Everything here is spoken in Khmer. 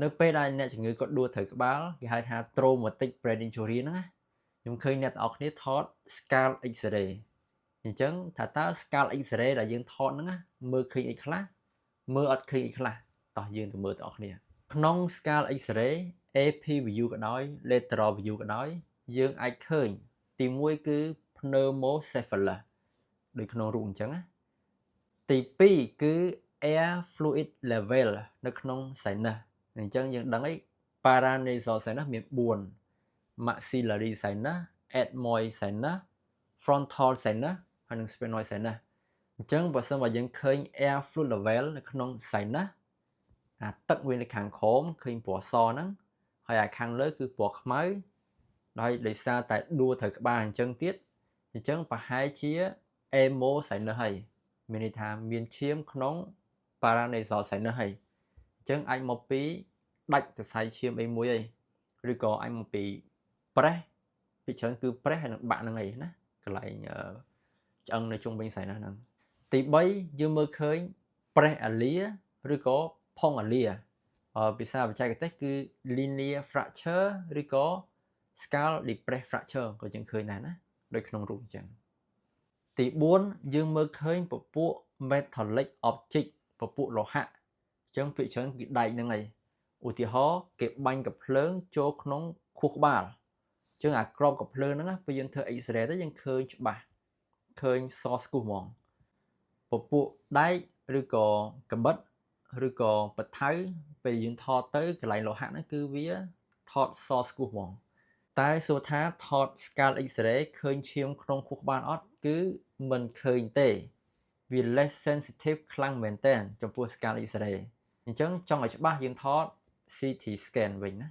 នៅពេលដែលអ្នកជំងឺគាត់ដួលត្រូវក្បាលគេហៅថា traumatic brain injury ហ្នឹងណាខ្ញុំឃើញអ្នកទាំងអស់គ្នាថត scan X-ray អញ្ចឹងថាតើ scan X-ray ដែលយើងថតហ្នឹងណាមើលឃើញអីខ្លះមើលអត់ឃើញអីខ្លះតោះយើងទៅមើលទាំងអស់គ្នាក្នុង scan X-ray AP view ក៏ដោយ lateral view ក៏ដោយយើងអាចឃើញទី1គឺ pneumocephalus ដូចក្នុងរូបអញ្ចឹងណាទី2គឺ air fluid level នៅក្នុង sinus អញ្ចឹងយើងដឹងហើយ paranasal sinus មាន4 maxillary sinus ethmoid sinus frontal sinus ហើយនិង sphenoid sinus អញ្ចឹងបើសិនបើយើងឃើញ air fluid level នៅក្នុង sinus អាទឹកវានៅខាងក្រោមឃើញពណ៌សហ្នឹងហើយអាខាងលើគឺពណ៌ខ្មៅដោយសារតែដួលត្រូវក្បាលអញ្ចឹងទៀតអញ្ចឹងប្រហែលជា emo sinus ហើយមានន័យថាមានឈាមក្នុង paranasal sinus ហើយអញ្ចឹងអាចមកពីដាច់សរសៃឈាមអីមួយហើយឬក៏អាចមកពី press ពីច្រើនគឺ press ហើយនឹងបាក់ហ្នឹងឯងណាកន្លែងឆ្អឹងនៅជុំវិញ sinus ហ្នឹងទី3យើងមើលឃើញ press alia ឬក៏ pong alia ភាសាបច្ចេកទេសគឺ linear fracture ឬក៏ skull depressed fracture ក៏យើងឃើញដែរណាដូចក្នុងរូបអញ្ចឹងទី4យើងមើលឃើញពពួក metallic object ពពួកលោហៈអញ្ចឹងភាគច្រើនគឺដែកហ្នឹងហើយឧទាហរណ៍គេបាញ់កាភ្លើងចូលក្នុងខួរក្បាលអញ្ចឹងអាក្របកាភ្លើងហ្នឹងពេលយើងធ្វើ X-ray ទៅយើងឃើញច្បាស់ឃើញសស្គូសហ្មងពពួកដែកឬក៏កាបិតឬក៏បថៅពេលយើងថតទៅកន្លែងលោហៈហ្នឹងគឺវាថតសស្គូសហ្មងតែសួរថាថត scan X-ray ឃើញឈាមក្នុងខួរក្បាលអត់គឺមិនឃើញទេវា less sensitive ខ្លាំងមែនតើចំពោះ scan X-ray អញ្ចឹងចង់ឲ្យច្បាស់យើងថត CT scan វិញណា